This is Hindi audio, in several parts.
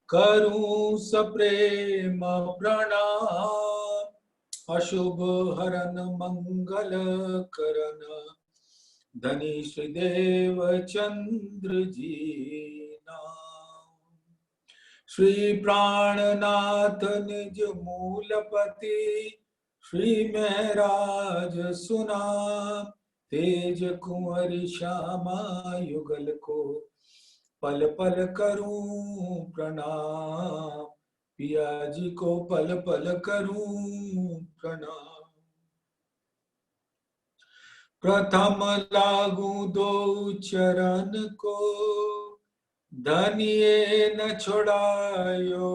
करूं सप्रेम प्रणाम, अशुभ हरन मंगल करन, धनी श्रीदेव चंद्र जी नाम। श्री प्राणनाथ निज मूलपति, श्री महराज सुना, तेज कुंवर श्यामा युगल को, पल पल करूं प्रणाम, पिया जी को पल पल करूं प्रणाम। प्रथम लागू दो चरण को, धनिये न छोड़ायो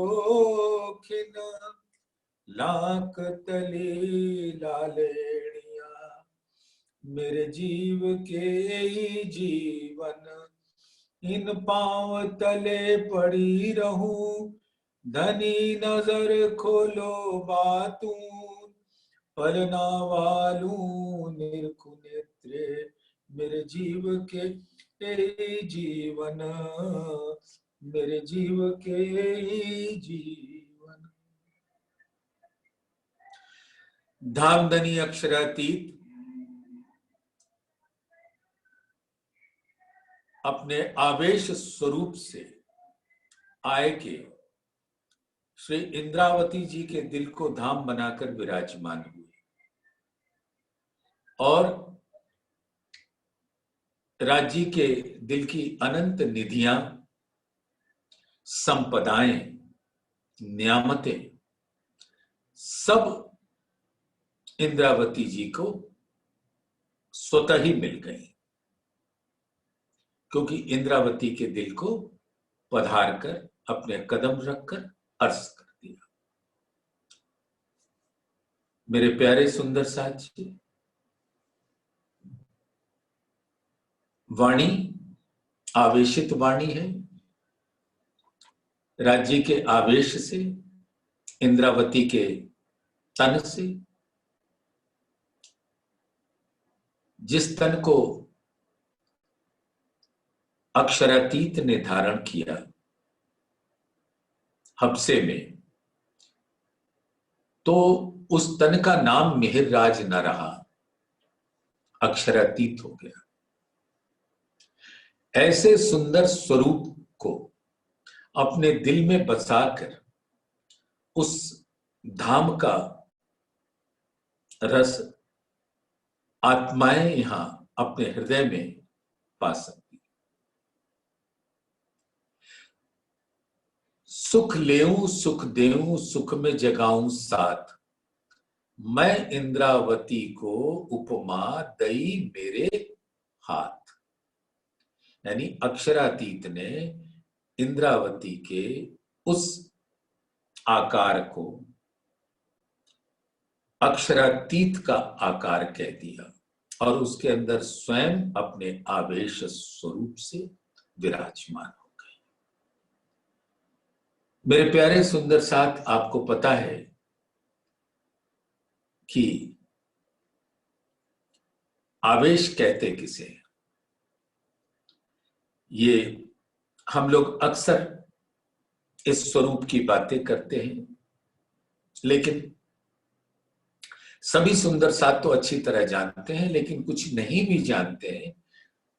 खिन, लाख तली लालेड़िया, मेरे जीव के ही जीवन, इन पांव तले पड़ी रहूं, धनी नजर खोलो बातूं, पलना वालू निरखु नेत्रे, मेरे जीव के जीवन, मेरे जीव के जीवन। धामधनी अक्षरातीत अपने आवेश स्वरूप से आए के श्री इंद्रावती जी के दिल को धाम बनाकर विराजमान हुए और राज्य के दिल की अनंत निधियां, संपदाएं, नियामतें सब इंद्रावती जी को स्वतः ही मिल गई, क्योंकि इंद्रावती के दिल को पधार कर अपने कदम रखकर अर्ज कर दिया। मेरे प्यारे सुंदर साथी, वाणी आवेशित वाणी है। राज्य के आवेश से, इंद्रावती के तन से, जिस तन को अक्षरातीत ने धारण किया हबसे में, तो उस तन का नाम मिहिरराज न रहा, अक्षरातीत हो गया। ऐसे सुंदर स्वरूप को अपने दिल में बसाकर उस धाम का रस आत्माएं यहां अपने हृदय में पा सकती। सुख लेऊं सुख देऊं सुख में जगाऊं साथ, मैं इंद्रावती को उपमा दई मेरे हाथ। यानी अक्षरातीत ने इंद्रावती के उस आकार को अक्षरातीत का आकार कह दिया और उसके अंदर स्वयं अपने आवेश स्वरूप से विराजमान हो गए। मेरे प्यारे सुंदर साथ, आपको पता है कि आवेश कहते किसे? ये हम लोग अक्सर इस स्वरूप की बातें करते हैं, लेकिन सभी सुंदर साथ तो अच्छी तरह जानते हैं, लेकिन कुछ नहीं भी जानते हैं,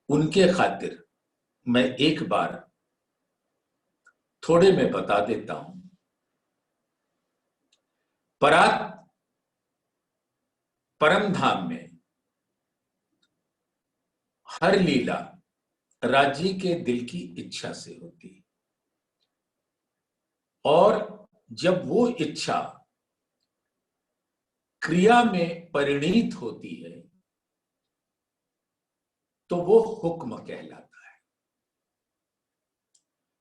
उनके खातिर मैं एक बार थोड़े में बता देता हूं। परम धाम में हर लीला राज्य के दिल की इच्छा से होती, और जब वो इच्छा क्रिया में परिणीत होती है तो वो हुक्म कहलाता है।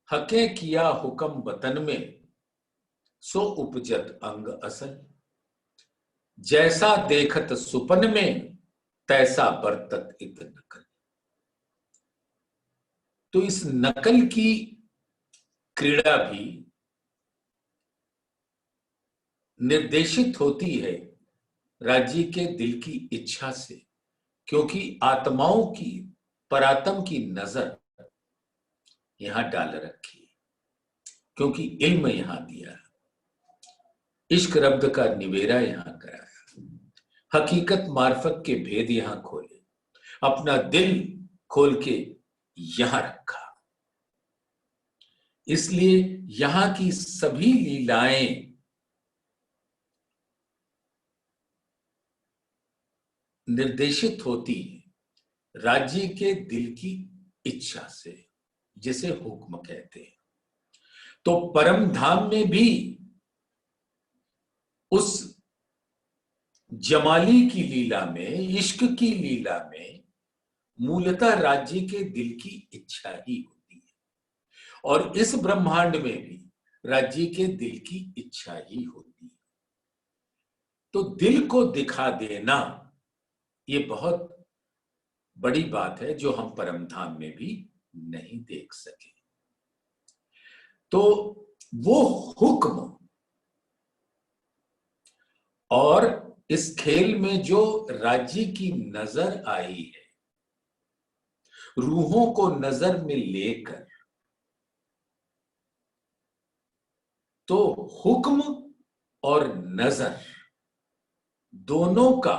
हके किया हुक्म वतन में, सो उपजत अंग असल, जैसा देखत सुपन में, तैसा बरतत इत नकल। तो इस नकल की क्रीड़ा भी निर्देशित होती है राज्य के दिल की इच्छा से, क्योंकि आत्माओं की परात्म की नजर यहां डाल रखी है। क्योंकि इल्म यहां दिया, इश्क रब्द का निवेरा यहां कराया, हकीकत मार्फत के भेद यहां खोले, अपना दिल खोल के यहां रखा। इसलिए यहां की सभी लीलाएं निर्देशित होती हैं राज्य के दिल की इच्छा से, जिसे हुक्म कहते हैं। तो परम धाम में भी उस जमाली की लीला में, इश्क की लीला में मूलतः राज्य के दिल की इच्छा ही होती है, और इस ब्रह्मांड में भी राज्य के दिल की इच्छा ही होती है। तो दिल को दिखा देना ये बहुत बड़ी बात है, जो हम परम धाम में भी नहीं देख सके। तो वो हुक्म और इस खेल में जो राज्य की नजर आई है, रूहों को नजर में लेकर, तो हुक्म और नजर दोनों का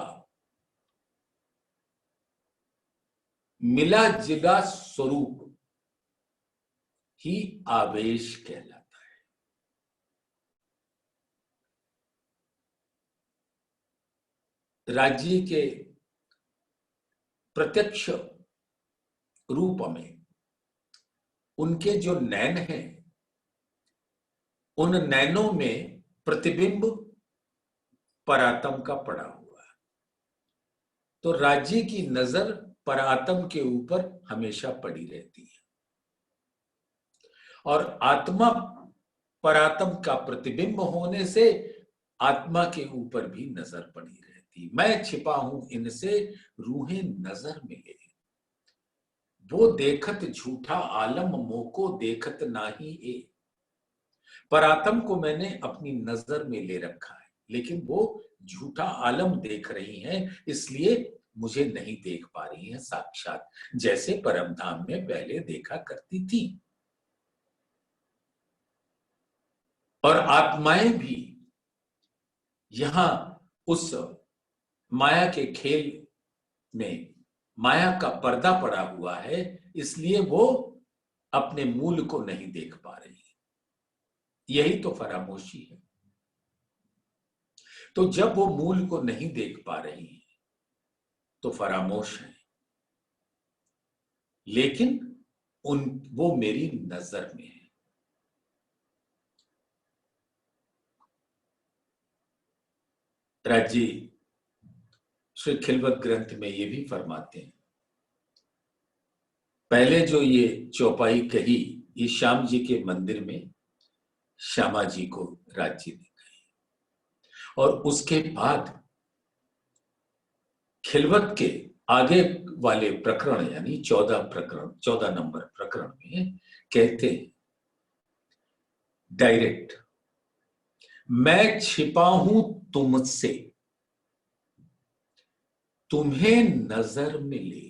मिला जुला स्वरूप ही आवेश कहलाता है। राज्य के प्रत्यक्ष रूप में उनके जो नैन हैं, उन नैनों में प्रतिबिंब परातम का पड़ा हुआ है। तो राज्य की नजर परातम के ऊपर हमेशा पड़ी रहती है, और आत्मा परातम का प्रतिबिंब होने से आत्मा के ऊपर भी नजर पड़ी रहती। मैं छिपा हूं इनसे रूहें नजर मिले, वो देखत झूठा आलम मोको देखत नाही ए। परातम को मैंने अपनी नजर में ले रखा है, लेकिन वो झूठा आलम देख रही हैं, इसलिए मुझे नहीं देख पा रही हैं साक्षात, जैसे परमधाम में पहले देखा करती थी। और आत्माएं भी यहां उस माया के खेल में, माया का पर्दा पड़ा हुआ है, इसलिए वो अपने मूल को नहीं देख पा रही। यही तो फरामोशी है। तो जब वो मूल को नहीं देख पा रही है तो फरामोश है, लेकिन वो मेरी नजर में है। राजी श्री खिलवत ग्रंथ में ये भी फरमाते हैं, पहले जो ये चौपाई कही, ये श्याम जी के मंदिर में श्यामा जी को राज्य दी गई, और उसके बाद खिलवत के आगे वाले प्रकरण यानी 14 नंबर प्रकरण में कहते हैं डायरेक्ट, मैं छिपा हूं तुमसे, तुम्हें नजर मिले,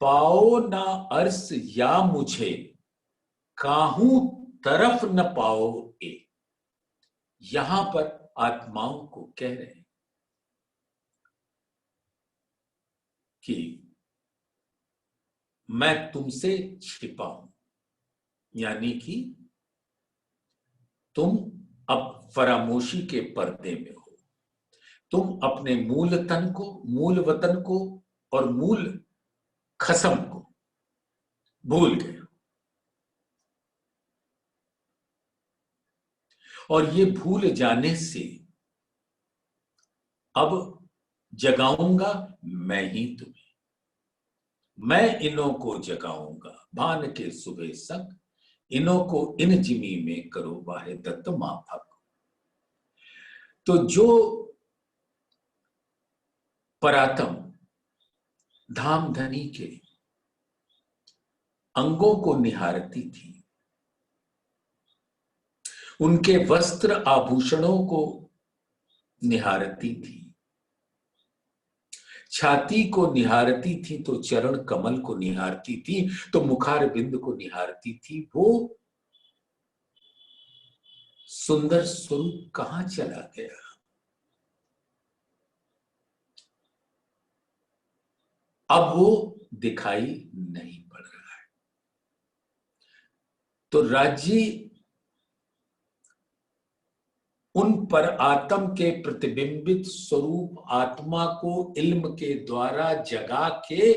पाओ ना अर्स या मुझे, काहू तरफ न पाओ ए। यहां पर आत्माओं को कह रहे हैं कि मैं तुमसे छिपा हूं, यानी कि तुम अब फरामोशी के पर्दे में हो, तुम अपने मूल तन को, मूल वतन को और मूल खसम को भूल गए हो, और ये भूल जाने से अब जगाऊंगा मैं ही तुम्हें, मैं इन्हों को जगाऊंगा भान के सुबह सक, इन्हों को इन जिमी में करो वाहे दत्त माफक। तो जो परातम धामधनी के अंगों को निहारती थी, उनके वस्त्र आभूषणों को निहारती थी, छाती को निहारती थी तो चरण कमल को निहारती थी, तो मुखार बिंद को निहारती थी। वो सुंदर स्वरूप कहां चला गया? अब वो दिखाई नहीं पड़ रहा है। तो राज्य उन पर आत्म के प्रतिबिंबित स्वरूप आत्मा को इल्म के द्वारा जगा के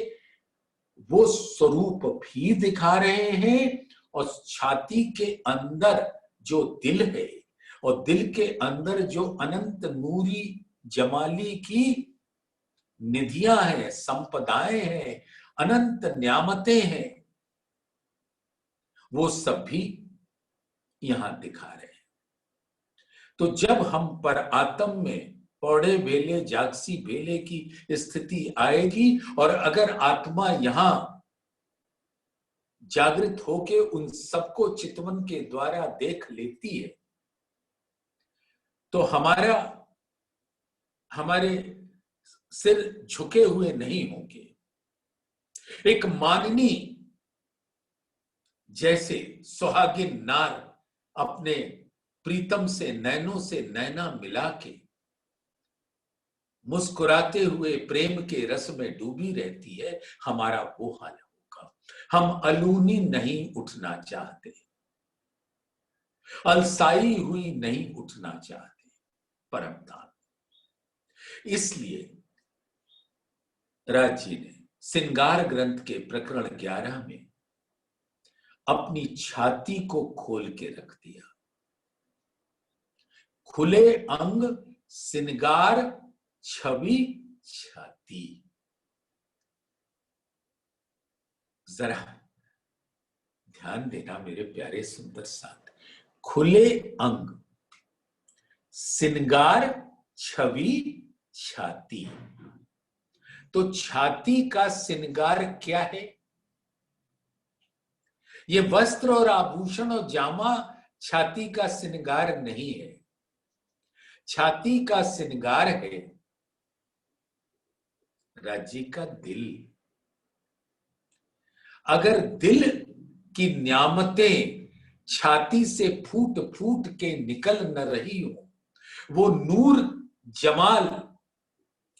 वो स्वरूप भी दिखा रहे हैं, और छाती के अंदर जो दिल है और दिल के अंदर जो अनंत नूरी जमाली की निधियां हैं, संपदाएं हैं, अनंत न्यामतें हैं, वो सब भी यहां दिखा रहे हैं। तो जब हम पर आत्म में पौड़े बेले जागसी बेले की स्थिति आएगी, और अगर आत्मा यहां जागृत होके उन सबको चितवन के द्वारा देख लेती है, तो हमारे सिर झुके हुए नहीं होंगे। एक माननी जैसे सुहागिन नार अपने प्रीतम से नैनों से नैना मिला के मुस्कुराते हुए प्रेम के रस में डूबी रहती है, हमारा वो हाल होगा। हम अलूनी नहीं उठना चाहते, अलसाई हुई नहीं उठना चाहते परमधाम। इसलिए राज्य ने श्रृंगार ग्रंथ के प्रकरण 11 में अपनी छाती को खोल के रख दिया। खुले अंग श्रृंगार छवि छाती। जरा ध्यान देना मेरे प्यारे सुंदर साथ। खुले अंग श्रृंगार छवि छाती। तो छाती का श्रृंगार क्या है? ये वस्त्र और आभूषण और जामा छाती का श्रृंगार नहीं है। छाती का श्रृंगार है राज्य का दिल। अगर दिल की न्यामतें छाती से फूट फूट के निकल न रही हो, वो नूर जमाल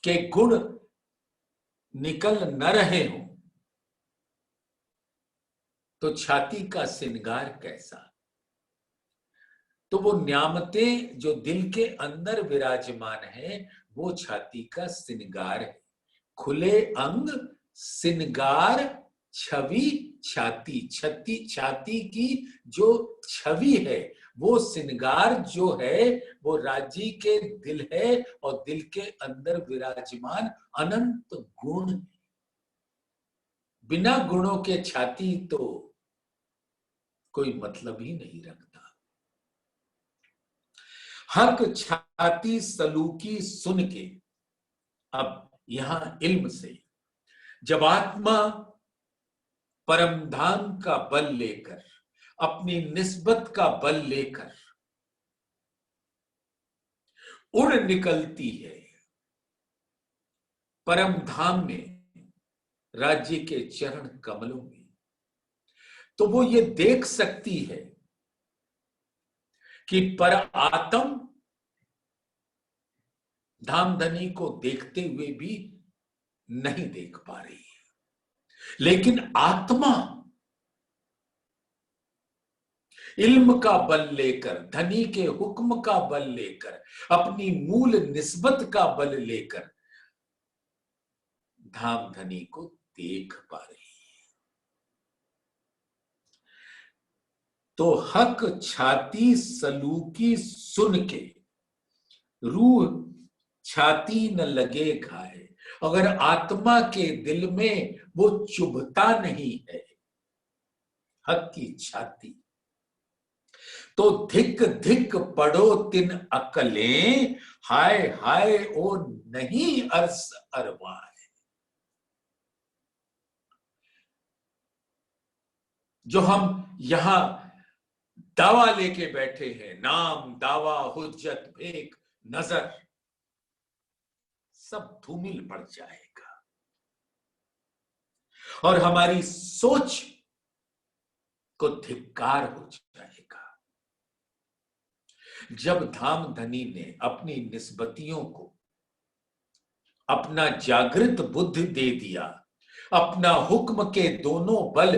के गुण निकल न रहे हो, तो छाती का श्रृंगार कैसा? तो वो न्यामतें जो दिल के अंदर विराजमान है, वो छाती का श्रृंगार है। खुले अंग श्रृंगार छवि छाती। छाती की जो छवि है, वो श्रृंगार जो है, वो राज्य के दिल है, और दिल के अंदर विराजमान अनंत गुण। बिना गुणों के छाती तो कोई मतलब ही नहीं रखता। हक छाती सलूकी सुन के, अब यहां इल्म से जब आत्मा परमधाम का बल लेकर, अपनी निस्बत का बल लेकर उड़ निकलती है परमधाम में, राज्य के चरण कमलों में, तो वो ये देख सकती है कि पर आत्म धामधनी को देखते हुए भी नहीं देख पा रही है। लेकिन आत्मा इल्म का बल लेकर, धनी के हुक्म का बल लेकर, अपनी मूल निस्बत का बल लेकर धामधनी को देख पा रही है। तो हक छाती सलूकी सुन के रूह छाती न लगे घाय। अगर आत्मा के दिल में वो चुभता नहीं है हक की छाती, तो धिक धिक पड़ो तिन अकलें, हाय हाय ओ नहीं अर्स अरवाए। जो हम यहां दावा लेके बैठे हैं, नाम दावा हुज्जत भेक नजर, सब धूमिल पड़ जाएगा। और हमारी सोच को धिक्कार हो जाएगा। जब धामधनी ने अपनी निस्बतियों को अपना जागृत बुद्धि दे दिया, अपना हुक्म के दोनों बल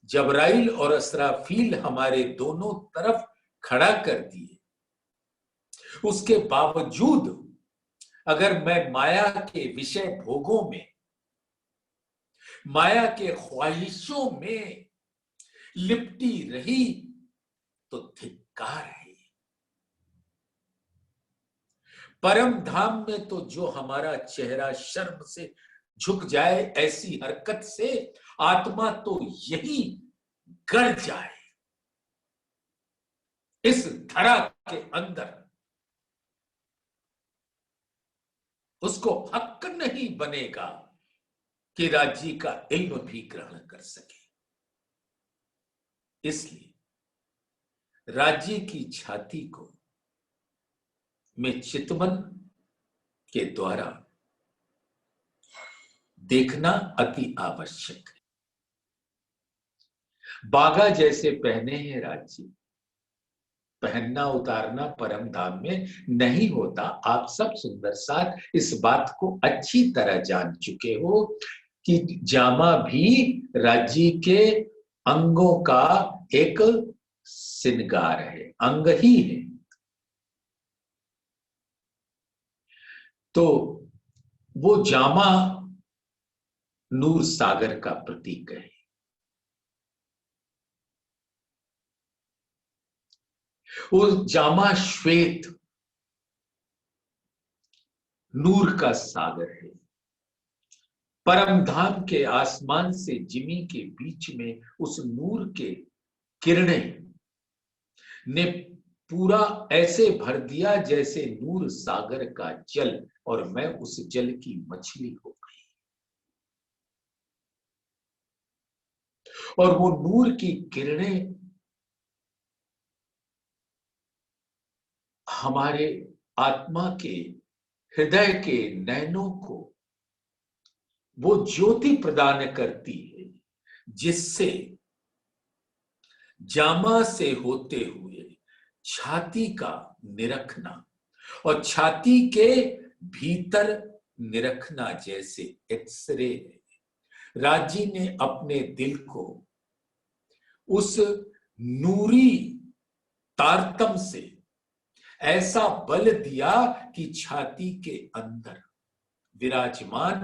जबराइल और असराफील हमारे दोनों तरफ खड़ा कर दिए, उसके बावजूद अगर मैं माया के विषय भोगों में, माया के ख्वाहिशों में लिपटी रही तो धिक्कार है। परम धाम में तो जो हमारा चेहरा शर्म से झुक जाए, ऐसी हरकत से आत्मा तो यही गड़ जाए। इस धरा के अंदर उसको हक नहीं बनेगा कि राज्य का इल्म भी ग्रहण कर सके। इसलिए राज्य की छाती को में चितवन के द्वारा देखना अति आवश्यक है। बागा जैसे पहने हैं राज्य, पहनना उतारना परम धाम में नहीं होता। आप सब सुंदर साथ इस बात को अच्छी तरह जान चुके हो कि जामा भी राज्य के अंगों का एक श्रृंगार है, अंग ही है। तो वो जामा नूर सागर का प्रतीक है। वो जामा श्वेत नूर का सागर है। परम धाम के आसमान से जिमी के बीच में उस नूर के किरणें ने पूरा ऐसे भर दिया जैसे नूर सागर का जल, और मैं उस जल की मछली हो गई। और वो नूर की किरणें हमारे आत्मा के हृदय के नैनों को वो ज्योति प्रदान करती है, जिससे जामा से होते हुए छाती का निरखना और छाती के भीतर निरखना जैसे एक्सरे है। राजी ने अपने दिल को उस नूरी तारतम से ऐसा बल दिया कि छाती के अंदर विराजमान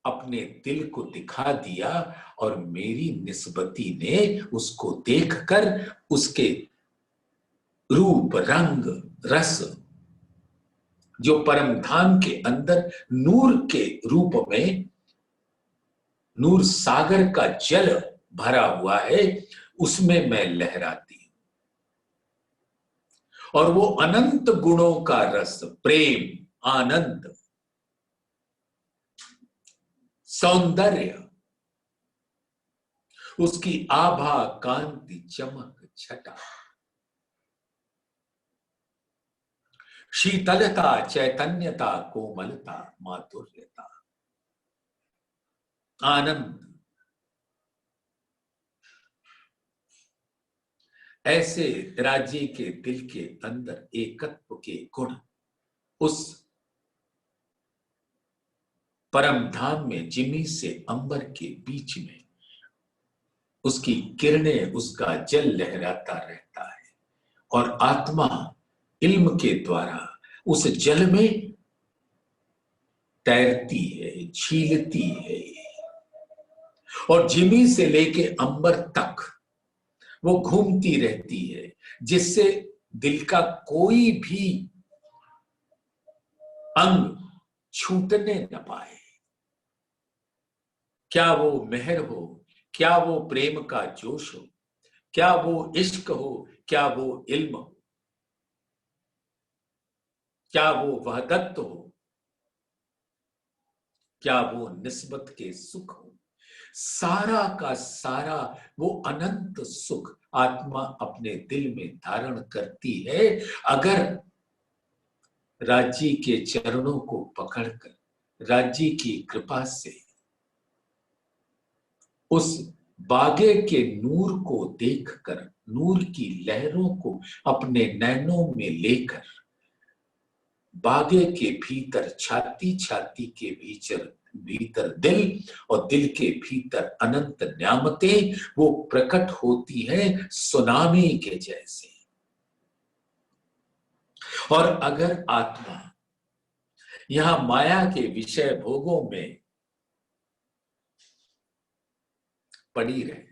अपने दिल को दिखा दिया, और मेरी निस्बती ने उसको देखकर उसके रूप रंग रस जो परम धाम के अंदर नूर के रूप में नूर सागर का जल भरा हुआ है, उसमें मैं लहराती हूं। और वो अनंत गुणों का रस, प्रेम, आनंद, सौंदर्य, उसकी आभा, कांति, चमक, छटा, शीतलता, चैतन्यता, कोमलता, माधुर्यता, आनंद, ऐसे राज्य के दिल के अंदर एकत्व के गुण उस परम धाम में जिमी से अंबर के बीच में उसकी किरणें, उसका जल लहराता रहता है, और आत्मा इल्म के द्वारा उस जल में तैरती है, झीलती है, और जिमी से लेके अंबर तक वो घूमती रहती है, जिससे दिल का कोई भी अंग छूटने न पाए। क्या वो मेहर हो, क्या वो प्रेम का जोश हो, क्या वो इश्क हो, क्या वो इल्म हो, क्या वो वहदत हो, क्या वो निस्बत के सुख हो, सारा का सारा वो अनंत सुख आत्मा अपने दिल में धारण करती है, अगर राज्य के चरणों को पकड़कर राज्य की कृपा से उस बागे के नूर को देखकर, नूर की लहरों को अपने नैनों में लेकर, बागे के भीतर छाती, छाती के भीतर दिल और दिल के भीतर अनंत न्यामतें वो प्रकट होती है सुनामी के जैसे। और अगर आत्मा यहां माया के विषय भोगों में पड़ी रहे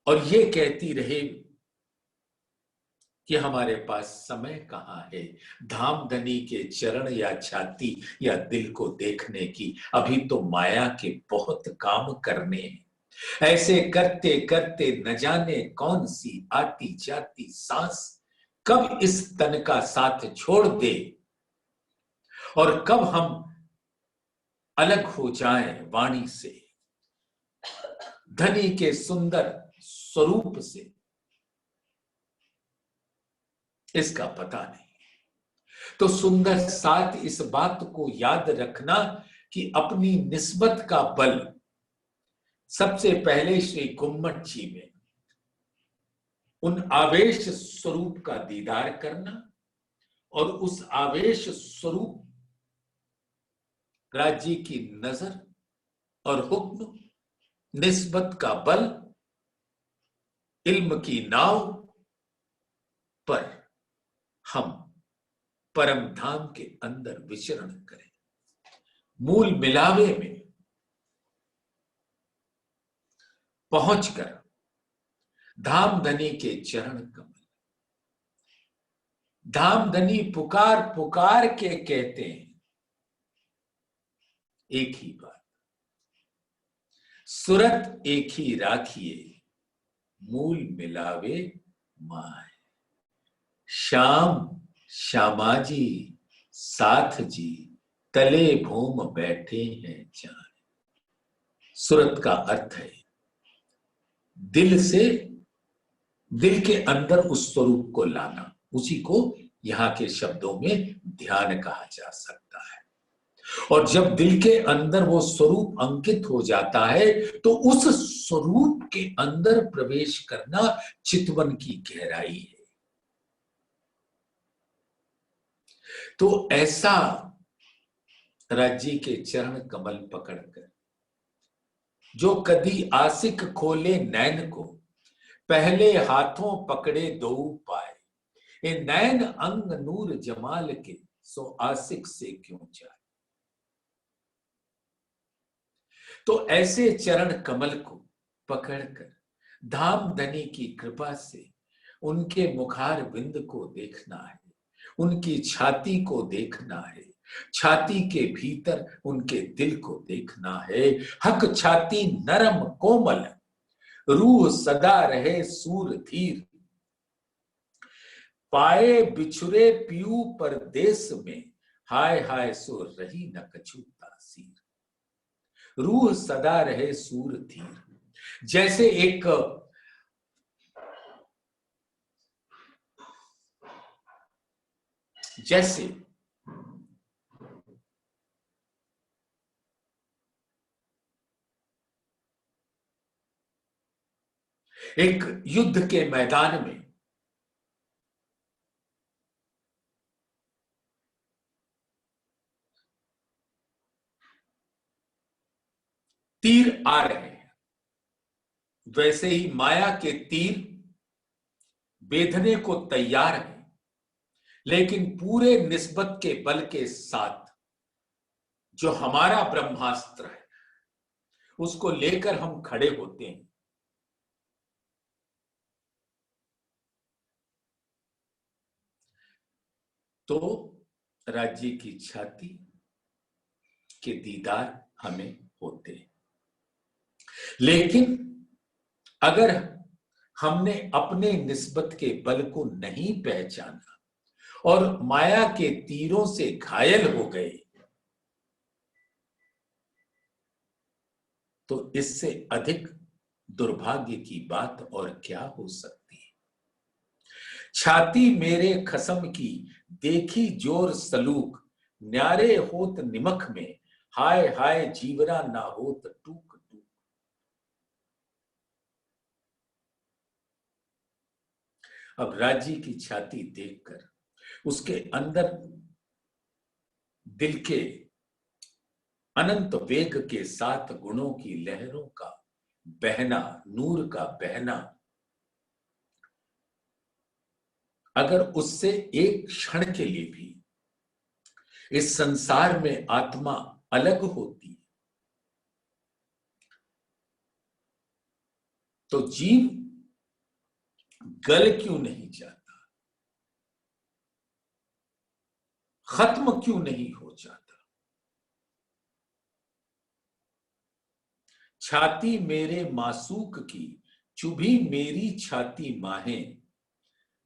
और ये कहती रहे कि हमारे पास समय कहां है धामधनी के चरण या छाती या दिल को देखने की, अभी तो माया के बहुत काम करने हैं। ऐसे करते करते न जाने कौन सी आती जाती सांस कब इस तन का साथ छोड़ दे और कब हम अलग हो जाएं वाणी से, धनी के सुंदर स्वरूप से, इसका पता नहीं। तो सुंदर साथ इस बात को याद रखना कि अपनी निस्बत का बल सबसे पहले श्री गुम्मट जी में उन आवेश स्वरूप का दीदार करना और उस आवेश स्वरूप राज्य की नजर और हुक्म, निस्बत का बल, इल्म की नाव पर हम परम धाम के अंदर विचरण करें। मूल मिलावे में पहुंचकर धामधनी के चरण कमल, धामधनी पुकार पुकार के कहते हैं एक ही बात, सूरत एक ही राखिए मूल मिलावे माय। श्याम श्यामाजी साथ जी तले भूम बैठे हैं जान। सूरत का अर्थ है दिल से, दिल के अंदर उस स्वरूप को लाना, उसी को यहां के शब्दों में ध्यान कहा जा सकता है। और जब दिल के अंदर वो स्वरूप अंकित हो जाता है तो उस स्वरूप के अंदर प्रवेश करना चितवन की गहराई है। तो ऐसा राज्य के चरण कमल पकड़कर जो कदी आसिक खोले नैन को, पहले हाथों पकड़े दो पाए, ये नैन अंग नूर जमाल के सो आसिक से क्यों जाए। तो ऐसे चरण कमल को पकड़कर धामधनी की कृपा से उनके मुखार बिंद को देखना है, उनकी छाती को देखना है, छाती के भीतर उनके दिल को देखना है। हक छाती नरम कोमल, रूह सदा रहे सूर धीर, पाए बिछुरे पियू परदेस में, हाय हाय सो रही न कछु तासीर। रूह सदा रहे सूर धीर, जैसे एक युद्ध के मैदान में तीर आ रहे हैं, वैसे ही माया के तीर बेधने को तैयार है, लेकिन पूरे निस्बत के बल के साथ जो हमारा ब्रह्मास्त्र है उसको लेकर हम खड़े होते हैं। तो राज्य की छाती के दीदार हमें होते हैं। लेकिन अगर हमने अपने निस्बत के बल को नहीं पहचाना और माया के तीरों से घायल हो गए तो इससे अधिक दुर्भाग्य की बात और क्या हो सकती है। छाती मेरे खसम की देखी जोर सलूक, न्यारे होत निमख में, हाय हाय जीवरा ना होत टूक टूक। अब राज्य की छाती देखकर उसके अंदर दिल के अनंत वेग के 7 गुणों की लहरों का बहना, नूर का बहना, अगर उससे एक क्षण के लिए भी इस संसार में आत्मा अलग होती है तो जीव गल क्यों नहीं जाता, खत्म क्यों नहीं हो जाता। छाती मेरे मासूक की चुभी मेरी छाती माहें,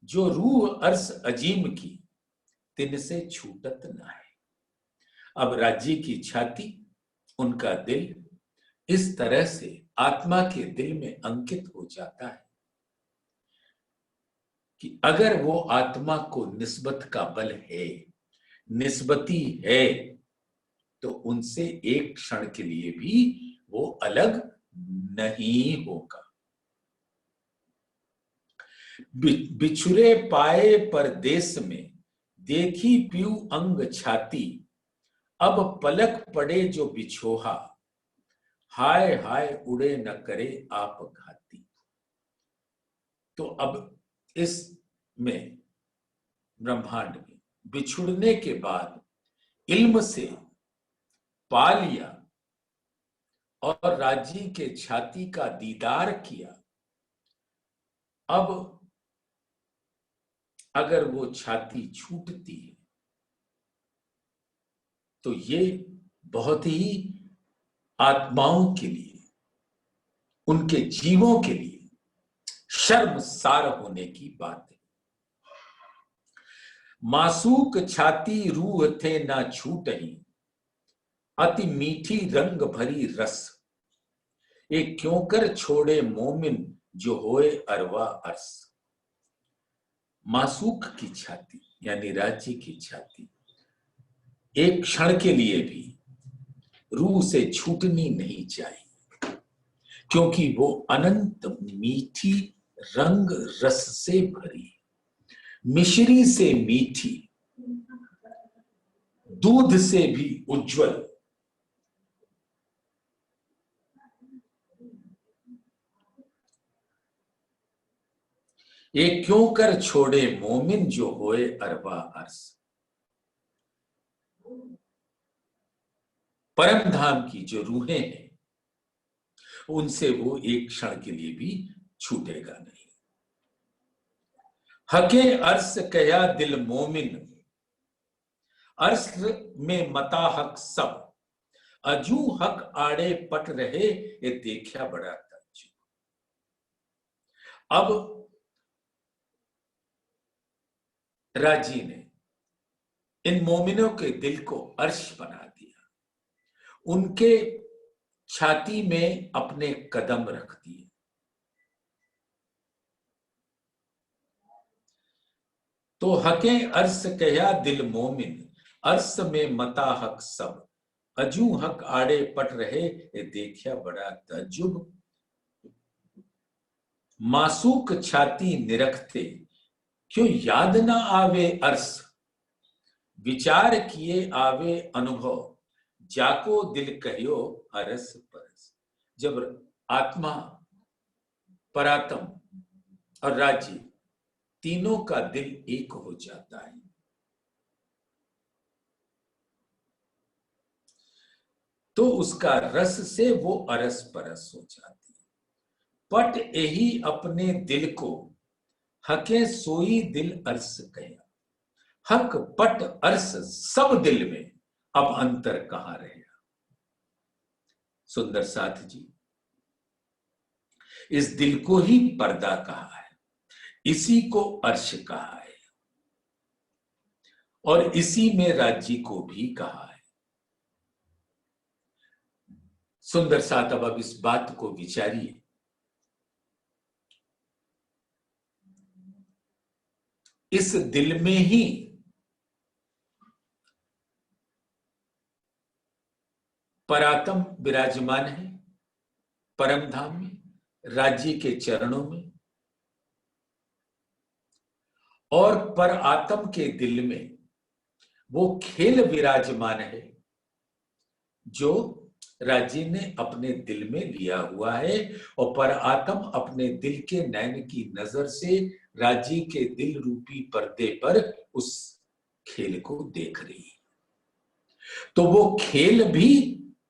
जो रूह अर्श अजीम की तिन से छूटत ना है। अब राज्य की छाती, उनका दिल इस तरह से आत्मा के दिल में अंकित हो जाता है कि अगर वो आत्मा को निस्बत का बल है, निस्बती है, तो उनसे एक क्षण के लिए भी वो अलग नहीं होगा। बिछुरे पाए परदेस में देखी पीऊ अंग छाती, अब पलक पड़े जो बिछोहा, हाय हाय उड़े न करे आप घाती। तो अब इस में ब्रह्मांड में बिछुड़ने के बाद इल्म से पा लिया और राज्य के छाती का दीदार किया। अब अगर वो छाती छूटती है तो ये बहुत ही आत्माओं के लिए, उनके जीवों के लिए शर्मसार होने की बात है। मासूक छाती रूह थे ना छूटही, अति मीठी रंग भरी रस, एक क्यों कर छोड़े मोमिन जो होए अरवा अरस। मासूक की छाती यानी राज्य की छाती एक क्षण के लिए भी रूह से छूटनी नहीं चाहिए, क्योंकि वो अनंत मीठी रंग रस से भरी, मिश्री से मीठी, दूध से भी उज्जवल, ये क्यों कर छोड़े मोमिन जो होए अरबा अर्स। परम धाम की जो रूहें हैं उनसे वो एक क्षण के लिए भी छूटेगा नहीं। हके अर्स कया दिल मोमिन, अर्स में मता हक सब, अजू हक आड़े पट रहे ये देखा बड़ा तज्जुब। अब राजी ने इन मोमिनों के दिल को अर्श बना दिया, उनके छाती में अपने कदम रख दिए। तो हके अर्श कया दिल मोमिन, अर्श में मता हक सब, अजू हक आड़े पट रहे ये देखा बड़ा तज्जुब। मासूक छाती निरखते क्यों याद ना आवे अर्श, विचार किए आवे अनुभव, जाको दिल कहियो अरस परस। जब आत्मा, परात्म और राज्य तीनों का दिल एक हो जाता है तो उसका रस से वो अरस परस हो जाती है। पट यही अपने दिल को हके सोई दिल अर्स कया, हक पट अर्स सब दिल में अब अंतर कहां रहेगा। सुंदर साथ जी, इस दिल को ही पर्दा कहा है, इसी को अर्श कहा है और इसी में राज्य को भी कहा है। सुंदर साथ अब इस बात को विचारिए, इस दिल में ही परात्म विराजमान है, परम धाम में, राज्य के चरणों में। और पर आत्म के दिल में वो खेल विराजमान है जो राजी ने अपने दिल में लिया हुआ है, और पर आत्म अपने दिल के नैन की नजर से राजी के दिल रूपी पर्दे पर उस खेल को देख रही है। तो वो खेल भी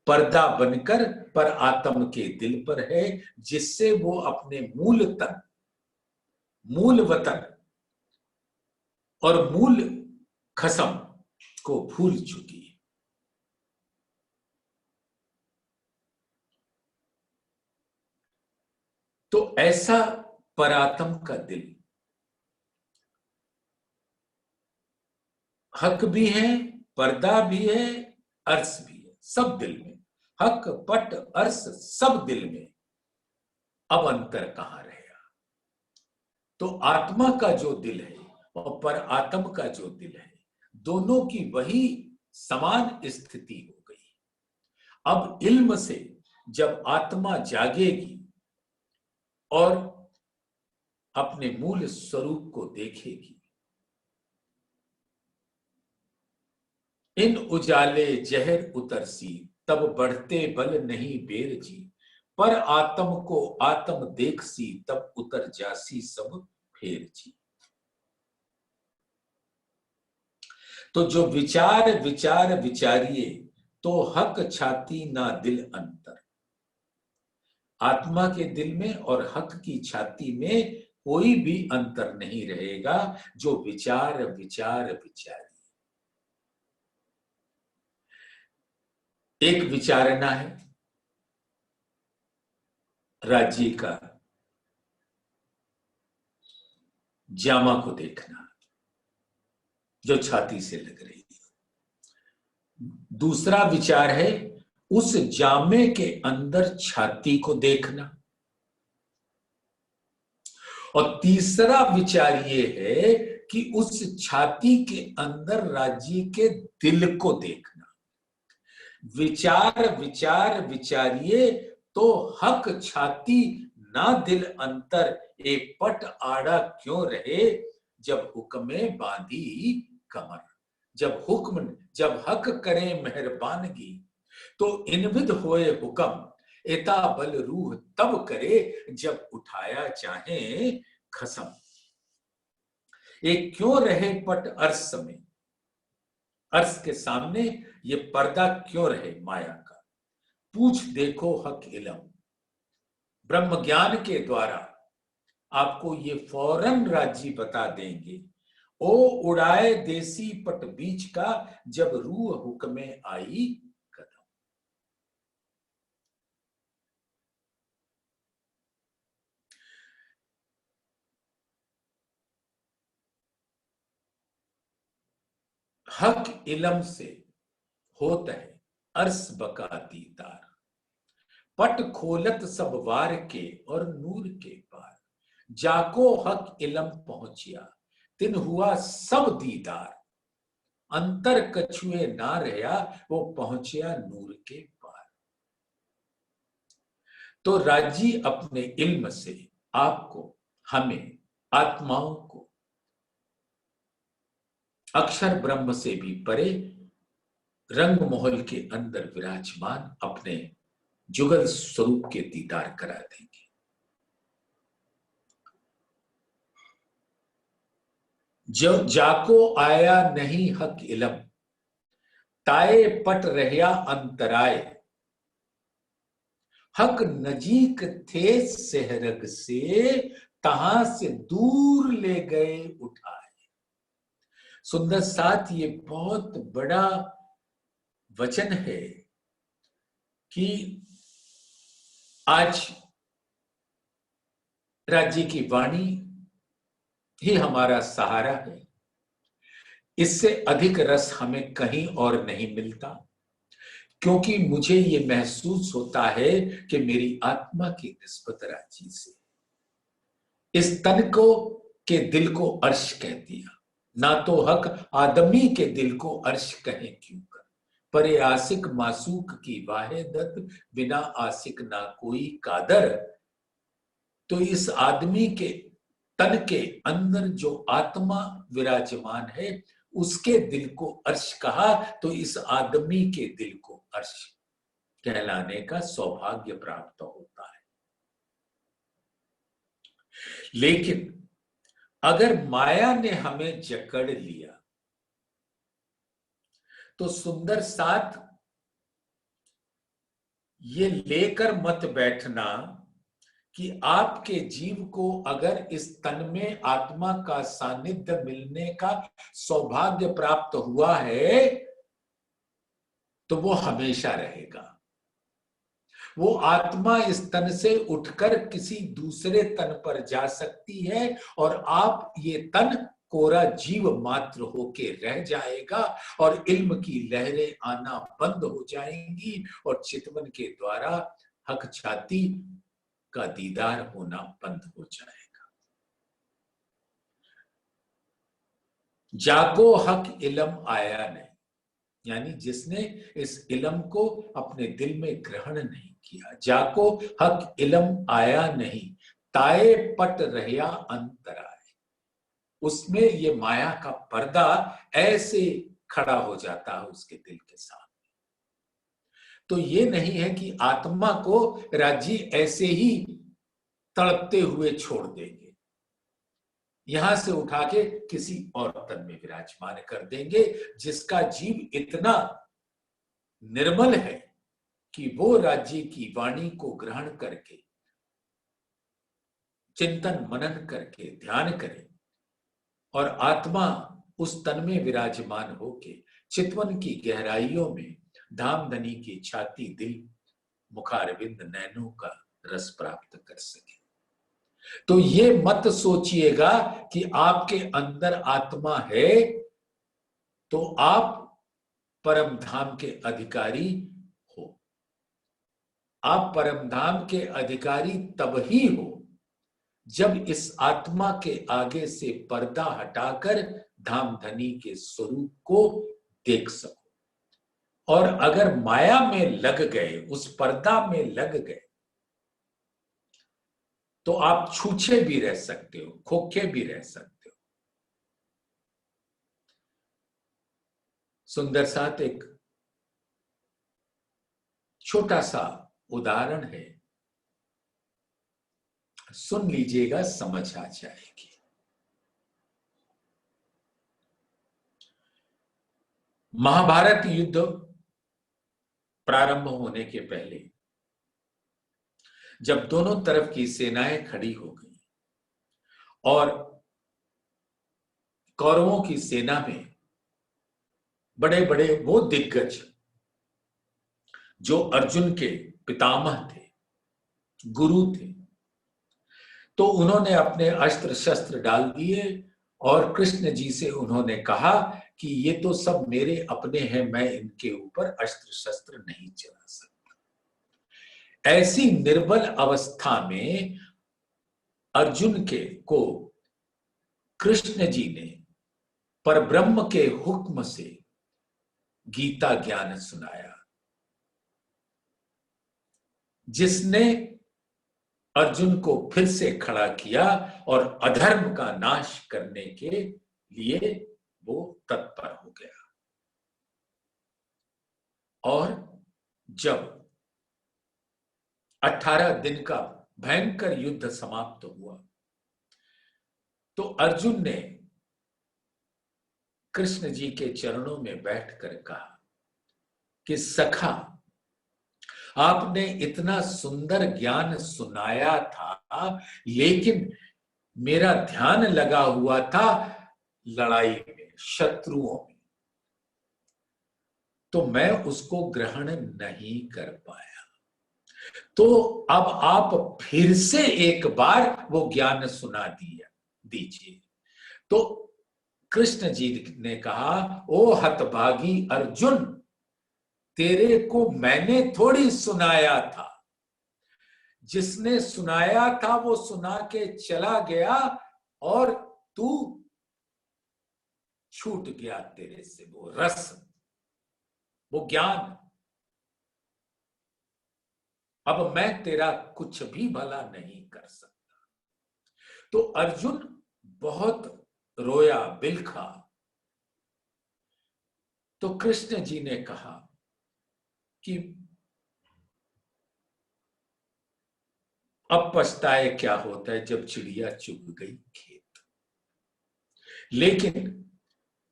पर्दा बनकर पर आत्म के दिल पर है, जिससे वो अपने मूल तन, मूल वतन और मूल खसम को भूल चुकी है। तो ऐसा परात्म का दिल हक भी है, पर्दा भी है, अर्श भी है, सब दिल में। हक, पट, अर्श सब दिल में। अब अंतर कहां रहेगा? तो आत्मा का जो दिल है और पर आत्म का जो दिल है, दोनों की वही समान स्थिति हो गई। अब इल्म से जब आत्मा जागेगी और अपने मूल स्वरूप को देखेगी, इन उजाले जहर उतरसी, तब बढ़ते बल नहीं बेर जी, पर आत्म को आत्म देखसी, तब उतर जासी सब फेर जी। तो जो विचार विचार विचारिए, तो हक छाती ना दिल अंतर। आत्मा के दिल में और हक की छाती में कोई भी अंतर नहीं रहेगा। जो विचार विचार विचारिए, एक विचारना है राजी का जामा को देखना जो छाती से लग रही है। दूसरा विचार है उस जामे के अंदर छाती को देखना, और तीसरा विचार ये है कि उस छाती के अंदर राजी के दिल को देखना। विचार विचार विचारिए, तो हक छाती ना दिल अंतर, एक पट आड़ा क्यों रहे, जब हुक्मे बांधी कमर। जब हक करे मेहरबानगी, तो इनविद होए हुक्म, एता बल रूह तब करे, जब उठाया चाहे खसम। एक क्यों रहे पट अर्श में, अर्श के सामने ये पर्दा क्यों रहे माया का। पूछ देखो हक इलम, ब्रह्म ज्ञान के द्वारा आपको ये फौरन राजी बता देंगे। ओ उड़ाए देसी पट बीच का, जब रूह हुक्मे आई कदम। हक इलम से होता है अर्श बका दीदार, पट खोलत सब वार के और नूर के पार। जाको हक इलम पहुंचिया, तिन हुआ सब दीदार। अंतर कछुए ना रहा, वो पहुंचिया नूर के पार। तो राजी अपने इल्म से आपको, हमें, आत्माओं को अक्षर ब्रह्म से भी परे रंग महल के अंदर विराजमान अपने जुगल स्वरूप के दीदार करा देंगे। जो जाको आया नहीं हक इलम, ताए पट रहया अंतराय। हक नजीक थे सहरग से, तहां से दूर ले गए उठाए। सुंदर साथ ये बहुत बड़ा वचन है कि आज राज्य की वाणी ही हमारा सहारा है। इससे अधिक रस हमें कहीं और नहीं मिलता, क्योंकि मुझे ये महसूस होता है कि मेरी आत्मा की निस्बत राजी से इस तन को के दिल को अर्श कह दिया। ना तो हक आदमी के दिल को अर्श कहे क्यों कर, परे आसिक मासूक की वाहिदत, बिना आसिक ना कोई कादर। तो इस आदमी के तन के अंदर जो आत्मा विराजमान है उसके दिल को अर्श कहा, तो इस आदमी के दिल को अर्श कहलाने का सौभाग्य प्राप्त होता है। लेकिन अगर माया ने हमें जकड़ लिया तो सुंदर साथ ये लेकर मत बैठना कि आपके जीव को अगर इस तन में आत्मा का सानिध्य मिलने का सौभाग्य प्राप्त हुआ है तो वो हमेशा रहेगा। वो आत्मा इस तन से उठकर किसी दूसरे तन पर जा सकती है और आप ये तन कोरा जीव मात्र होके रह जाएगा और इल्म की लहरें आना बंद हो जाएंगी और चितवन के द्वारा हक छाती का दीदार होना बंद हो जाएगा। जाको हक इलम आया नहीं, यानी जिसने इस इलम को अपने दिल में ग्रहण नहीं किया। जाको हक इलम आया नहीं, ताए पट रहया अंतराय, उसमें ये माया का पर्दा ऐसे खड़ा हो जाता है उसके दिल के साथ। तो ये नहीं है कि आत्मा को राजी ऐसे ही तड़पते हुए छोड़ देंगे, यहां से उठा के किसी और तन में विराजमान कर देंगे जिसका जीव इतना निर्मल है कि वो राज्य की वाणी को ग्रहण करके चिंतन मनन करके ध्यान करे और आत्मा उस तन में विराजमान होके चितवन की गहराइयों में धामधनी की छाती दिल मुखारविंद नैनों का रस प्राप्त कर सके। तो ये मत सोचिएगा कि आपके अंदर आत्मा है तो आप परम धाम के अधिकारी हो। आप परम धाम के अधिकारी तब ही हो जब इस आत्मा के आगे से पर्दा हटाकर धामधनी के स्वरूप को देख सको। और अगर माया में लग गए, उस पर्दा में लग गए, तो आप छूछे भी रह सकते हो, खोखे भी रह सकते हो। सुंदर साथ एक छोटा सा उदाहरण है, सुन लीजिएगा, समझ आ जाएगी। महाभारत युद्ध प्रारंभ होने के पहले जब दोनों तरफ की सेनाएं खड़ी हो गई और कौरवों की सेना में बड़े बड़े वो दिग्गज जो अर्जुन के पितामह थे, गुरु थे, तो उन्होंने अपने अस्त्र शस्त्र डाल दिए और कृष्ण जी से उन्होंने कहा कि ये तो सब मेरे अपने हैं, मैं इनके ऊपर अस्त्र शस्त्र नहीं चला सकता। ऐसी निर्बल अवस्था में अर्जुन के को कृष्ण जी ने परब्रह्म के हुक्म से गीता ज्ञान सुनाया, जिसने अर्जुन को फिर से खड़ा किया और अधर्म का नाश करने के लिए वो तत्पर हो गया। और जब 18 दिन का भयंकर युद्ध समाप्त हुआ तो अर्जुन ने कृष्ण जी के चरणों में बैठकर कहा कि सखा, आपने इतना सुंदर ज्ञान सुनाया था, लेकिन मेरा ध्यान लगा हुआ था लड़ाई में, शत्रुओं में, तो मैं उसको ग्रहण नहीं कर पाया। तो अब आप फिर से एक बार वो ज्ञान सुना दीजिए। तो कृष्ण जी ने कहा, ओ हतभागी अर्जुन, तेरे को मैंने थोड़ी सुनाया था, जिसने सुनाया था वो सुना के चला गया और तू छूट गया तेरे से वो रस, वो ज्ञान। अब मैं तेरा कुछ भी भला नहीं कर सकता। तो अर्जुन बहुत रोया, बिलखा। तो कृष्ण जी ने कहा कि अब पछताए क्या होता है जब चिड़िया चुग गई खेत। लेकिन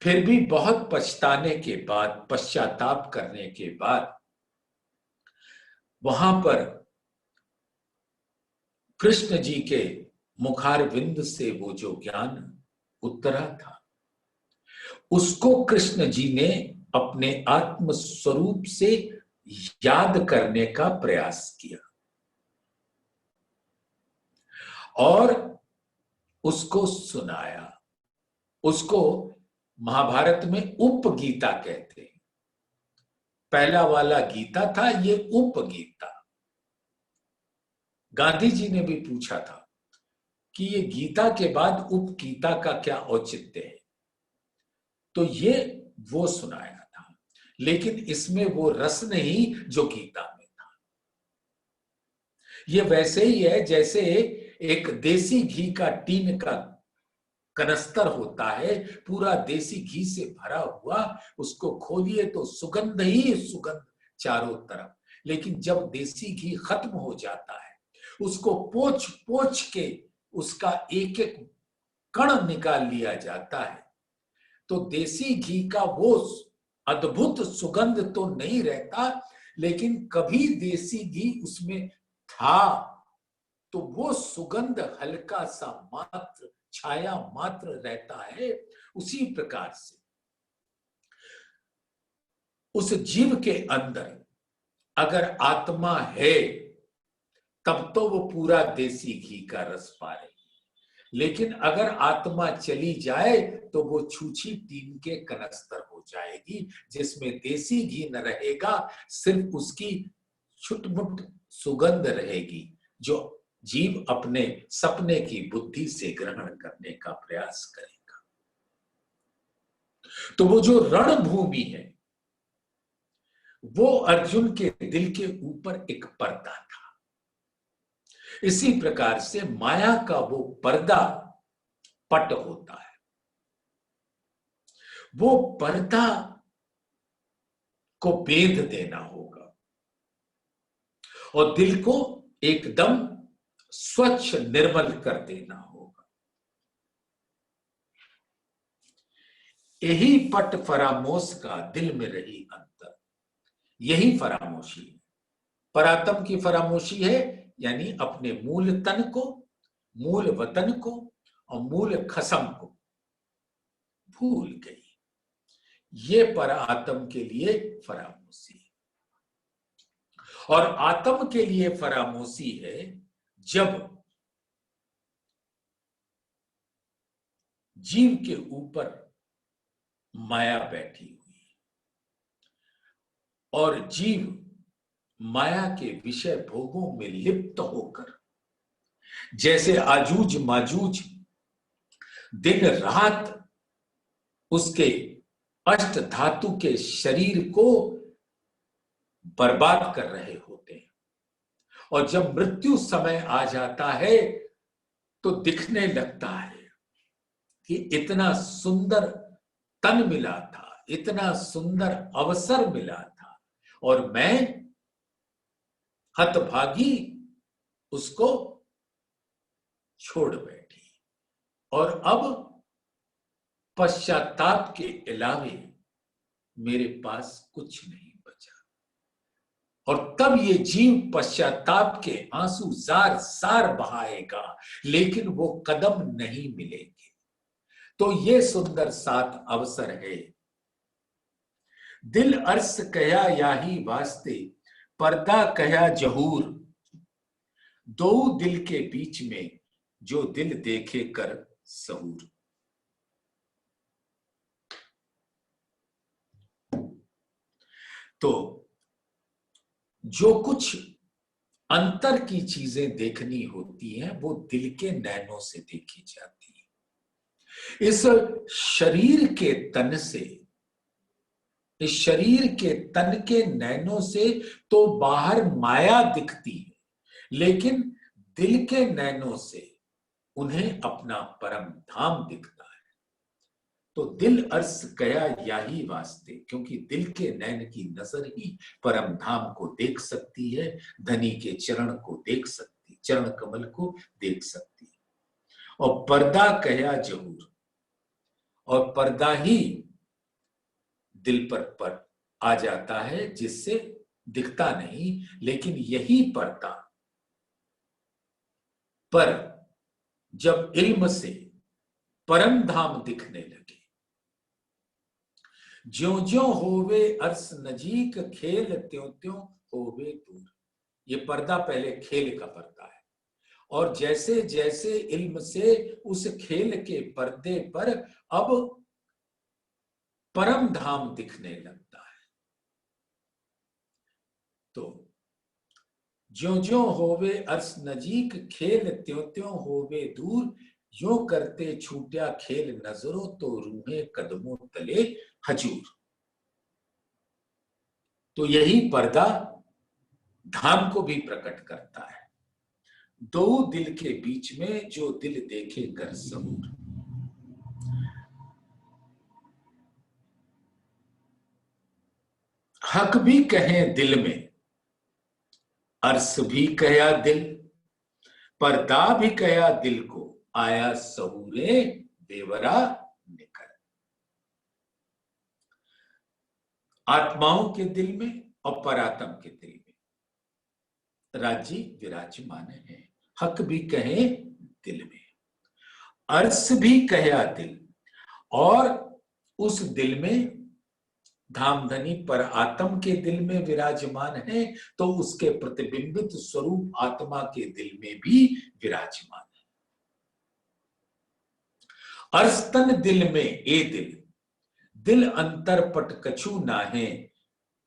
फिर भी बहुत पछताने के बाद, पश्चाताप करने के बाद वहां पर कृष्ण जी के मुखारविंद से वो जो ज्ञान उतरा था, उसको कृष्ण जी ने अपने आत्म स्वरूप से याद करने का प्रयास किया और उसको सुनाया। उसको महाभारत में उपगीता कहते हैं। पहला वाला गीता था, ये उपगीता। गांधी जी ने भी पूछा था कि ये गीता के बाद उपगीता का क्या औचित्य है, तो ये वो सुनाया था। लेकिन इसमें वो रस नहीं जो गीता में था। ये वैसे ही है जैसे एक देसी घी का टीन का कनस्तर होता है, पूरा देसी घी से भरा हुआ, उसको खोलिए तो सुगंध ही सुगंध चारों तरफ। लेकिन जब देसी घी खत्म हो जाता है, उसको पोंछ पोंछ के उसका एक एक कण निकाल लिया जाता है, तो देसी घी का वो अद्भुत सुगंध तो नहीं रहता, लेकिन कभी देसी घी उसमें था तो वो सुगंध हल्का सा मात्र, छाया मात्र रहता है। उसी प्रकार से उस जीव के अंदर अगर आत्मा है, तब तो वो पूरा देसी घी का रस पा रही। लेकिन अगर आत्मा चली जाए तो वो छूछी टीन के कनस्तर हो जाएगी, जिसमें देसी घी न रहेगा, सिर्फ उसकी छुटमुट सुगंध रहेगी, जो जीव अपने सपने की बुद्धि से ग्रहण करने का प्रयास करेगा। तो वो जो रणभूमि है, वो अर्जुन के दिल के ऊपर एक पर्दा था। इसी प्रकार से माया का वो पर्दा पट होता है। वो पर्दा को भेद देना होगा और दिल को एकदम स्वच्छ निर्मल कर देना होगा। यही पट फरामोश का दिल में रही अंतर, यही फरामोशी है। परातम की फरामोशी है, यानी अपने मूल तन को, मूल वतन को और मूल खसम को भूल गई। ये परातम के लिए फरामोशी है। और आत्म के लिए फरामोशी है जब जीव के ऊपर माया बैठी हुई है और जीव माया के विषय भोगों में लिप्त होकर, जैसे आजूज माजूज दिन रात उसके अष्ट धातु के शरीर को बर्बाद कर रहे होते हैं। और जब मृत्यु समय आ जाता है तो दिखने लगता है कि इतना सुंदर तन मिला था, इतना सुंदर अवसर मिला था, और मैं हतभागी उसको छोड़ बैठी। और अब पश्चाताप के अलावे मेरे पास कुछ नहीं बचा। और तब ये जीव पश्चाताप के आंसू जार जार बहाएगा, लेकिन वो कदम नहीं मिलेंगे। तो ये सुंदर सात अवसर है। दिल अर्स कया याही वास्ते, पर्दा कया जहूर, दो दिल के बीच में जो दिल देखे कर सहूर। तो जो कुछ अंतर की चीजें देखनी होती हैं, वो दिल के नैनों से देखी जाती है। इस शरीर के तन से, इस शरीर के तन के नैनों से तो बाहर माया दिखती है, लेकिन दिल के नैनों से उन्हें अपना परम धाम दिखता है। तो दिल अर्श गया याही वास्ते, क्योंकि दिल के नैन की नजर ही परम धाम को देख सकती है, धनी के चरण को देख सकती, चरण कमल को देख सकती है। और पर्दा कया जहूर, और पर्दा ही दिल पर आ जाता है, जिससे दिखता नहीं, लेकिन यही पर्दा पर जब इल्म से परम धाम दिखने लगे, ज्यों ज्यों होवे अर्श नजीक खेल त्यों त्यों होवे दूर। ये पर्दा पहले खेल का पर्दा है, और जैसे जैसे इल्म से उस खेल के पर्दे पर अब परम धाम दिखने लगता है। तो ज्यों ज्यों होवे अर्श नजीक खेल त्यों त्यों होवे दूर, यो करते छूट्या खेल नजरों तो रूहे कदमों तले हजूर। तो यही पर्दा धाम को भी प्रकट करता है। दो दिल के बीच में जो दिल देखे कर सबूर। हक भी कहें दिल में, अर्श भी कया दिल, पर्दा भी कया दिल को, आया सहूरे बेवरा निकल। आत्माओं के दिल में और परात्म के दिल में राज्य विराजमान है। हक भी कहे दिल में, अर्श भी कया दिल, और उस दिल में धामधनी पर आत्म के दिल में विराजमान है, तो उसके प्रतिबिंबित स्वरूप आत्मा के दिल में भी विराजमान है। अर्स्तन दिल में ए दिल, दिल अंतर पट कछु नाहे,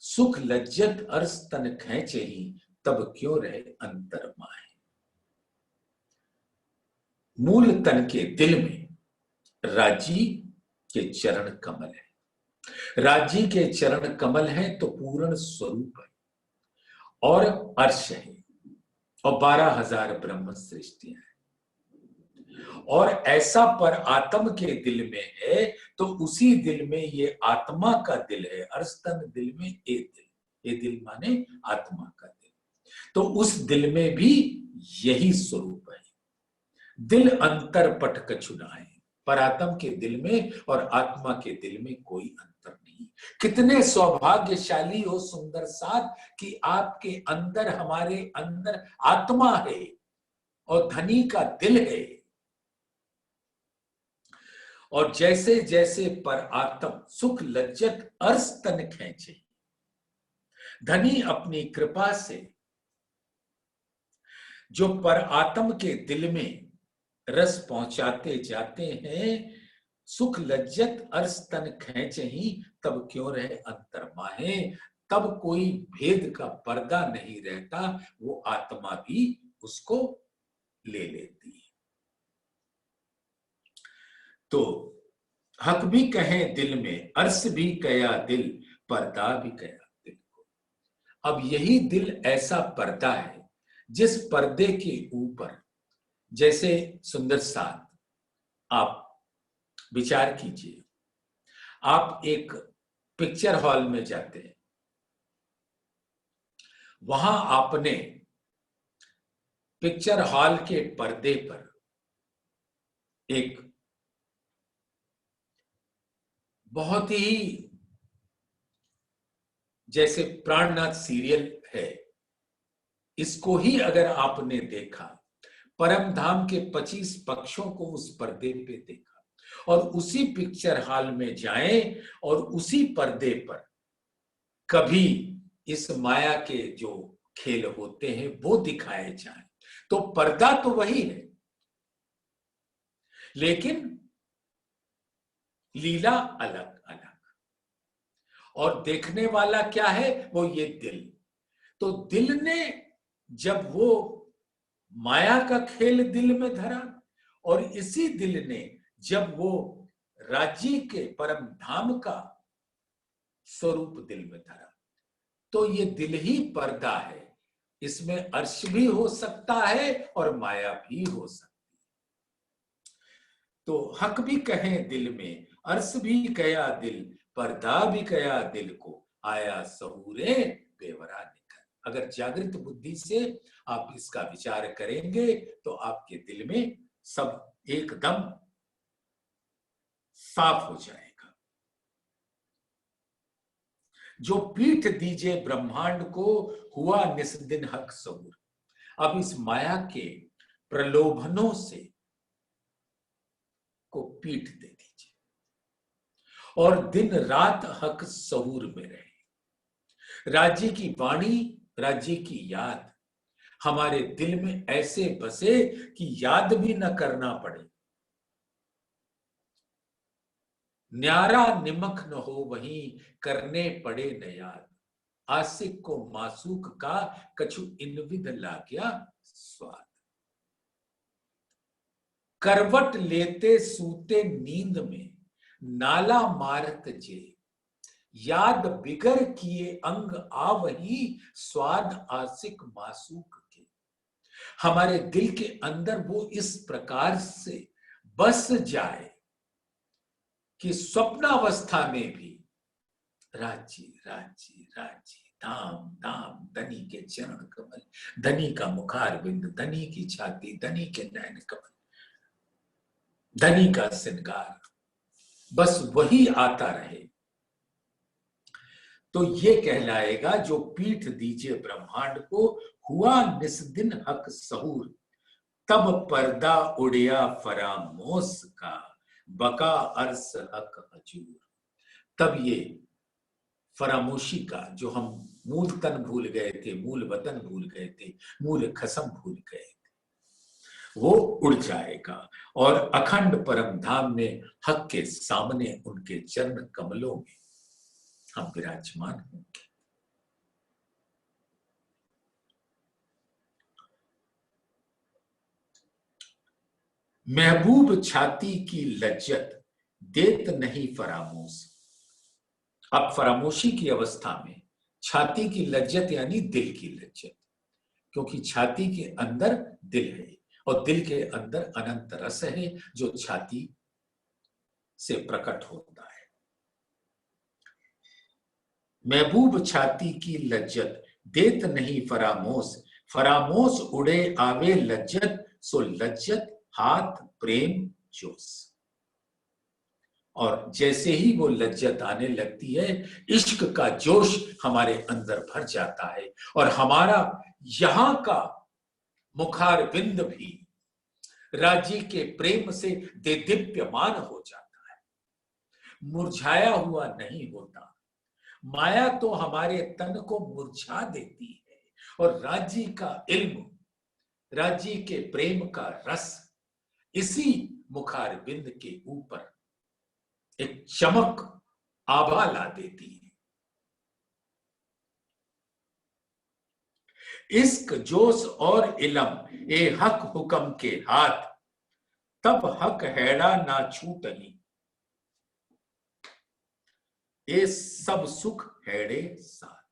सुख लज्जत अर्स्तन खेचे ही, तब क्यों रहे अंतर माहे। मूल तन के दिल में राजी के चरण कमल है। राजी के चरण कमल है तो पूर्ण स्वरूप है, और अर्श है, और 12,000 ब्रह्म सृष्टियां हैं। और ऐसा पर आत्म के दिल में है, तो उसी दिल में ये आत्मा का दिल है। अर्स्तन दिल में ए दिल, ये दिल माने आत्मा का दिल, तो उस दिल में भी यही स्वरूप है। दिल अंतर पट कछु नाहे, परात्म के दिल में और आत्मा के दिल में कोई अंतर नहीं। कितने सौभाग्यशाली हो सुंदर साथ कि आपके अंदर, हमारे अंदर आत्मा है और धनी का दिल है। और जैसे जैसे पर आत्म सुख लज्जत अर्श तन खेचे, धनी अपनी कृपा से जो पर आत्म के दिल में रस पहुंचाते जाते हैं, सुख लज्जत अर्श तन खेचे ही, तब क्यों रहे अंतर माहे। तब कोई भेद का पर्दा नहीं रहता, वो आत्मा भी उसको ले लेती है। तो हक भी कहे दिल में, अर्श भी कया दिल, पर्दा भी कया दिल को। अब यही दिल ऐसा पर्दा है जिस पर्दे के ऊपर, जैसे सुंदर साथ आप विचार कीजिए, आप एक पिक्चर हॉल में जाते हैं, वहां आपने पिक्चर हॉल के पर्दे पर एक बहुत ही, जैसे प्राणनाथ सीरियल है, इसको ही अगर आपने देखा, परम धाम के 25 पक्षों को उस पर्दे पे देखा, और उसी पिक्चर हॉल में जाएं और उसी पर्दे पर कभी इस माया के जो खेल होते हैं वो दिखाए जाएं, तो पर्दा तो वही है, लेकिन लीला अलग अलग। और देखने वाला क्या है, वो ये दिल। तो दिल ने जब वो माया का खेल दिल में धरा, और इसी दिल ने जब वो राज्य के परम धाम का स्वरूप दिल में धरा, तो ये दिल ही पर्दा है। इसमें अर्श भी हो सकता है और माया भी हो सकती है। तो हक भी कहें दिल में, अर्स भी कया दिल, पर्दा भी कया दिल को, आया सहूरे बेवरा निकल। अगर जागृत बुद्धि से आप इसका विचार करेंगे तो आपके दिल में सब एकदम साफ हो जाएगा। जो पीठ दीजे ब्रह्मांड को, हुआ निस्दिन हक सहूर। अब इस माया के प्रलोभनों से को पीठ दे दीजिए और दिन रात हक सहूर में रहे। राज्य की वाणी, राज्य की याद हमारे दिल में ऐसे बसे कि याद भी न करना पड़े। न्यारा निमक न हो वहीं, करने पड़े न याद। आसिक को मासूक का, कछु इनविद लाग्या स्वाद। करवट लेते सूते नींद में, नाला मारत जे, याद बिगर किए अंग आवही, स्वाद आसिक मासूक के। हमारे दिल के अंदर वो इस प्रकार से बस जाए कि स्वप्नावस्था में भी राज्य राज्य राज्य, धाम धाम, धनी के चरण कमल, धनी का मुखार बिंद, धनी की छाती, धनी के नयन कमल, धनी का श्रृंगार, बस वही आता रहे। तो ये कहलाएगा जो पीठ दीजिए ब्रह्मांड को, हुआ निस्दिन हक सहूर। तब पर्दा उड़िया फरामोश का, बका अर्स हक हजूर। तब ये फरामोशी का, जो हम मूल तन भूल गए थे, मूल वतन भूल गए थे, मूल खसम भूल गए थे, वो उड़ जाएगा और अखंड परम धाम में हक के सामने उनके चरण कमलों में हम विराजमान होंगे। महबूब छाती की लज्जत, देत नहीं फरामोश। अब फरामोशी की अवस्था में छाती की लज्जत यानी दिल की लज्जत, क्योंकि छाती के अंदर दिल है और दिल के अंदर अनंत रस है जो छाती से प्रकट होता है। महबूब छाती की लज्जत, देत नहीं फरामोश। फरामोश उड़े आवे लज्जत, सो लज्जत हाथ प्रेम जोश। और जैसे ही वो लज्जत आने लगती है, इश्क का जोश हमारे अंदर भर जाता है और हमारा यहां का मुखार बिंद भी राज्य के प्रेम से देदीप्यमान हो जाता है, मुरझाया हुआ नहीं होता। माया तो हमारे तन को मुरझा देती है और राज्य का इल्म, राज्य के प्रेम का रस इसी मुखार बिंद के ऊपर एक चमक आभा ला देती है। इश्क जोश और इलम ए हक हुक्म के हाथ, तब हक हैड़ा ना छूटही। ए सब सुख हैड़े साथ।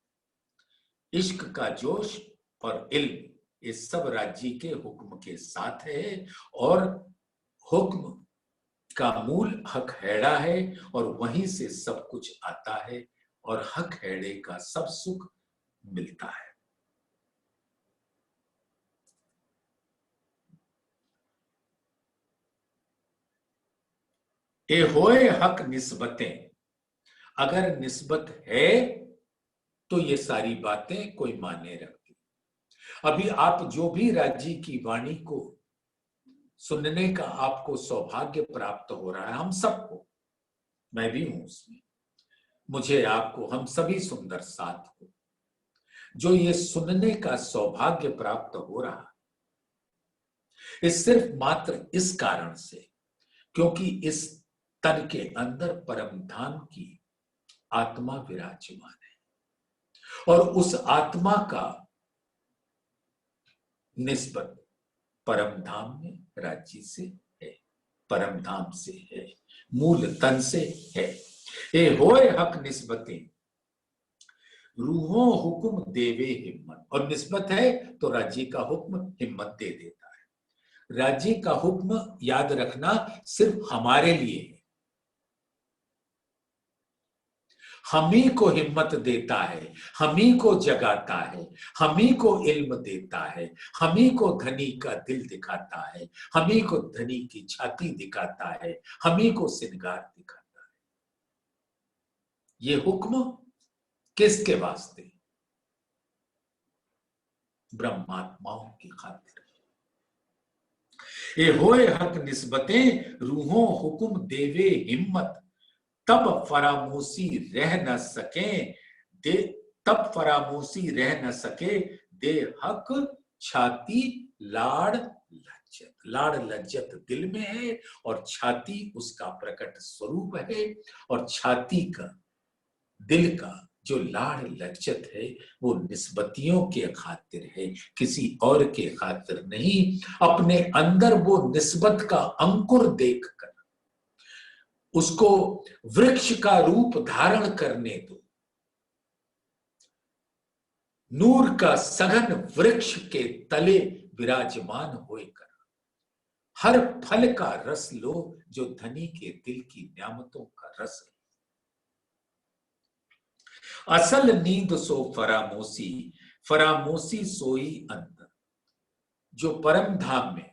इश्क का जोश और इल्म ये सब राज्य के हुक्म के साथ है और हुक्म का मूल हक हैड़ा है और वहीं से सब कुछ आता है और हक हैड़े का सब सुख मिलता है। ए होए हक निस्बतें, अगर निस्बत है तो ये सारी बातें कोई मायने रखती। अभी आप जो भी राज्य की वाणी को सुनने का आपको सौभाग्य प्राप्त हो रहा है, हम सबको, मैं भी हूं उसमें, मुझे, आपको, हम सभी सुंदर साथ को जो ये सुनने का सौभाग्य प्राप्त हो रहा है, सिर्फ मात्र इस कारण से क्योंकि इस तन के अंदर परम धाम की आत्मा विराजमान है और उस आत्मा का निस्बत परम धाम में राज्य से है, परम धाम से है, मूल तन से है। ए होए हक निस्बतें, रूहों हुक्म देवे हिम्मत। और निस्बत है तो राज्य का हुक्म हिम्मत दे देता है। राज्य का हुक्म याद रखना सिर्फ हमारे लिए है। हम ही को हिम्मत देता है, हम ही को जगाता है, हम ही को इल्म देता है, हम ही को धनी का दिल दिखाता है, हम ही को धनी की छाती दिखाता है, हम ही को श्रृंगार दिखाता है। ये हुक्म किसके वास्ते? ब्रह्मात्माओं की खातिर। ये होए हक निस्बतें रूहों हुक्म देवे हिम्मत, तब फरामोशी रह न सके दे, तब फरामोशी रह न सके दे हक छाती लाड़ लज्जत। लाड़ लज्जत दिल में है और छाती उसका प्रकट स्वरूप है। और छाती का, दिल का जो लाड़ लज्जत है वो निस्बतियों के खातिर है, किसी और के खातिर नहीं। अपने अंदर वो निस्बत का अंकुर देखकर उसको वृक्ष का रूप धारण करने दो। नूर का सघन वृक्ष के तले विराजमान होकर हर फल का रस लो, जो धनी के दिल की न्यामतों का रस है। असल नींद सो फरामोशी, फरामोशी सोई अंतर। जो परम धाम में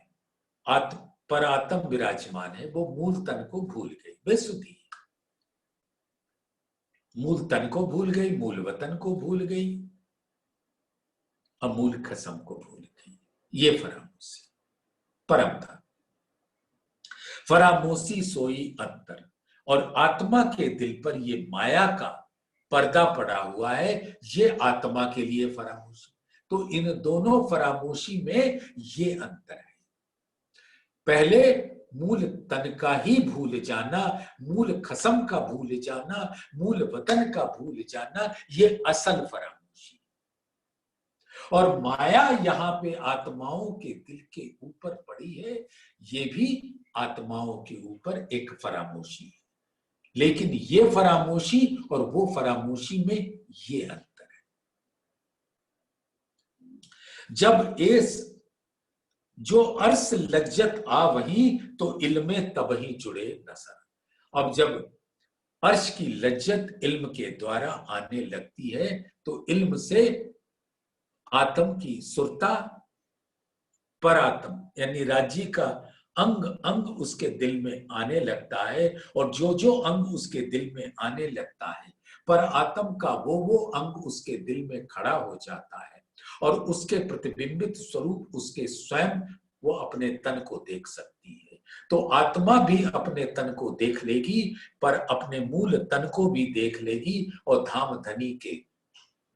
परात्म विराजमान है वो मूल तन को भूल गई, बेसुधी। मूल तन को भूल गई, मूल वतन को भूल गई, अमूल कसम को भूल गई। ये फरामोशी परम धाम। फरामोशी सोई अंतर। और आत्मा के दिल पर ये माया का पर्दा पड़ा हुआ है, ये आत्मा के लिए फरामोशी। तो इन दोनों फरामोशी में ये अंतर है। पहले मूल तन का ही भूल जाना, मूल खसम का भूल जाना, मूल वतन का भूल जाना, ये असल फरामोशी। और माया यहाँ पे आत्माओं के दिल के ऊपर पड़ी है, ये भी आत्माओं के ऊपर एक फरामोशी है। लेकिन ये फरामोशी और वो फरामोशी में ये अंतर है। जब एस जो अर्श लज्जत आ वही, तो इल्मे तब ही जुड़े नसर। अब जब अर्श की लज्जत इल्म के द्वारा आने लगती है तो इल्म से आत्म की सुरता, परात्म यानी राज्य का अंग अंग उसके दिल में आने लगता है। और जो जो अंग उसके दिल में आने लगता है, पर आत्म का वो अंग उसके दिल में खड़ा हो जाता है और उसके प्रतिबिंबित स्वरूप उसके स्वयं वो अपने तन को देख सकती है। तो आत्मा भी अपने तन को देख लेगी, पर अपने मूल तन को भी देख लेगी और धाम धनी के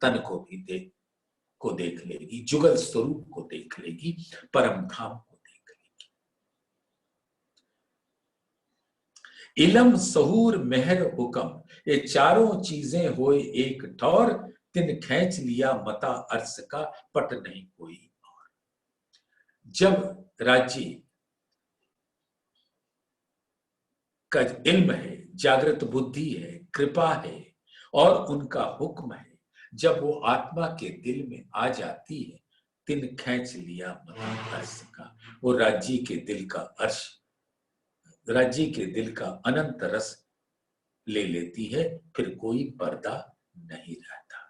तन को भी देख लेगी, जुगल स्वरूप को देख लेगी, परम धाम को देख लेगी। इलम सहूर मेहर हुक्म, ये चारों चीजें होए एक ठौर, तिन खींच लिया मता अर्श का पट नहीं कोई और। जब राज्य का इल्म है, जागृत बुद्धि है, कृपा है और उनका हुक्म है, जब वो आत्मा के दिल में आ जाती है, तिन खींच लिया मता अर्श का, वो राज्य के दिल का अर्श, राज्य के दिल का अनंत रस ले लेती है, फिर कोई पर्दा नहीं रहता।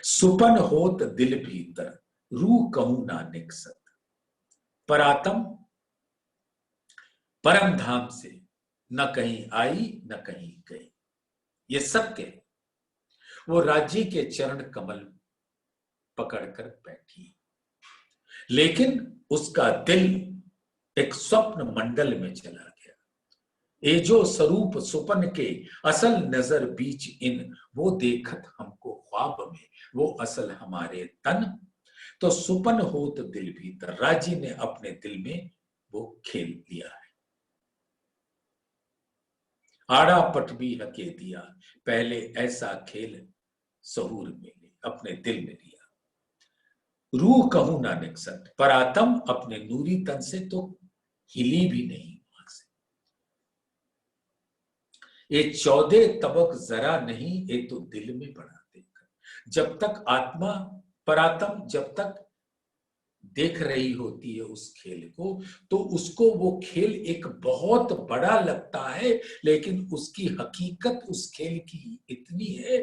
सुपन होत दिल भीतर, रूह कहूं ना निकसत। परात्म परम धाम से न कहीं आई न कहीं गई, ये सत्य है। वो राज्य के चरण कमल पकड़कर बैठी, लेकिन उसका दिल एक स्वप्न मंडल में चला गया। ये जो स्वरूप सुपन के असल नजर बीच इन, वो देखत हमको ख्वाब में, वो असल हमारे तन। तो सुपन होत दिल भीतर, राज्य ने अपने दिल में वो खेल लिया है। आड़ा पट भी हके दिया, पहले ऐसा खेल सहूर में अपने दिल में लिया। रूह कहूं ना निकसत, पर आत्म अपने नूरी तन से तो हिली भी नहीं वहां से। ये 14 तबक जरा नहीं, ये तो दिल में बढ़ा देकर। जब तक आत्मा परात्म जब तक देख रही होती है उस खेल को, तो उसको वो खेल एक बहुत बड़ा लगता है, लेकिन उसकी हकीकत उस खेल की इतनी है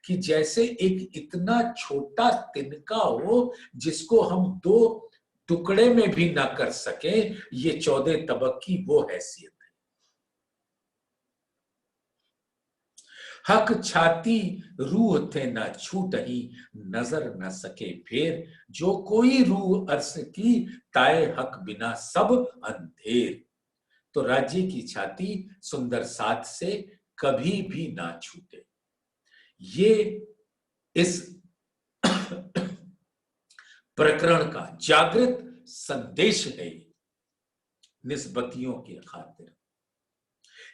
कि जैसे एक इतना छोटा तिनका हो जिसको हम 2 टुकड़े में भी ना कर सके, ये 14 तबक की वो हैसियत। हक छाती रूह थे ना छूटही, नजर न सके फेर, जो कोई रूह अर्श की, ताए हक बिना सब अंधेर। तो राज्य की छाती सुंदर साथ से कभी भी ना छूटे, ये इस प्रकरण का जागृत संदेश है। निस्बतियों की खातिर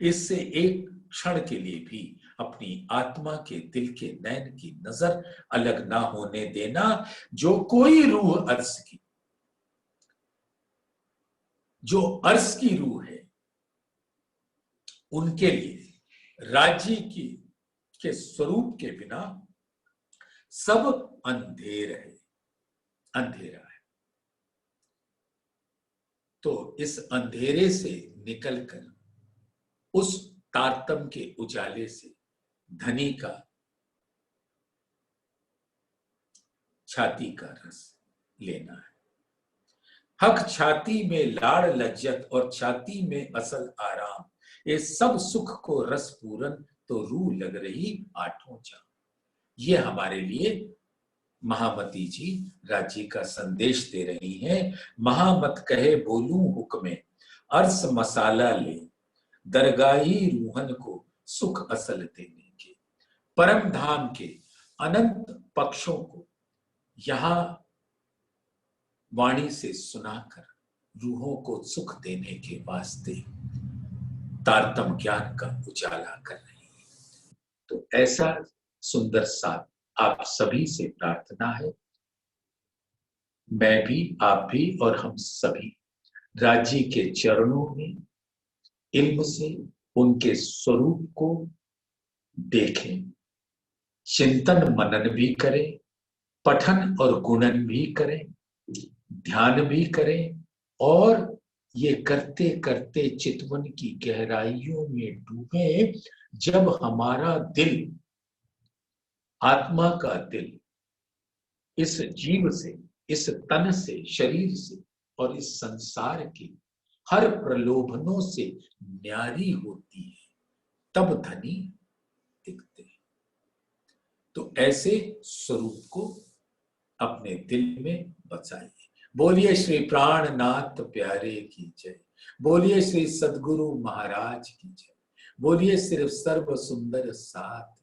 इससे एक क्षण के लिए भी अपनी आत्मा के दिल के नैन की नजर अलग ना होने देना। जो कोई रूह अर्श की, जो अर्श की रूह है, उनके लिए राज्य की के स्वरूप के बिना सब अंधेर है, अंधेरा है। तो इस अंधेरे से निकलकर उस तारतम के उजाले से धनी का छाती का रस लेना है। हक छाती में लाड़ लज्जत और छाती में असल आराम, ये सब सुख को रस पूरन, तो रूह लग रही आठों जाम। ये हमारे लिए महामती जी राज्य का संदेश दे रही हैं। महामत कहे बोलूं हुक्मे, अर्स मसाला ले, दरगाही रूहन को सुख असल देने के। परम धाम के अनंत पक्षों को यहां वाणी से सुनाकर रूहों को सुख देने के वास्ते तारतम ज्ञान का उजाला कर रही है। तो ऐसा सुंदर साथ आप सभी से प्रार्थना है, मैं भी, आप भी और हम सभी राज्य के चरणों में इल्म से उनके स्वरूप को देखें, चिंतन मनन भी करें, पठन और गुणन भी करें, ध्यान भी करें, और ये करते करते चितवन की गहराइयों में डूबे। जब हमारा दिल, आत्मा का दिल इस जीव से, इस तन से, शरीर से और इस संसार की हर प्रलोभनों से न्यारी होती है, तब धनी दिखते हैं। तो ऐसे स्वरूप को अपने दिल में बसाइए। बोलिए श्री प्राणनाथ प्यारे की जय, बोलिए श्री सद्गुरु महाराज की जय, बोलिए सिर्फ सर्व सुंदर साथ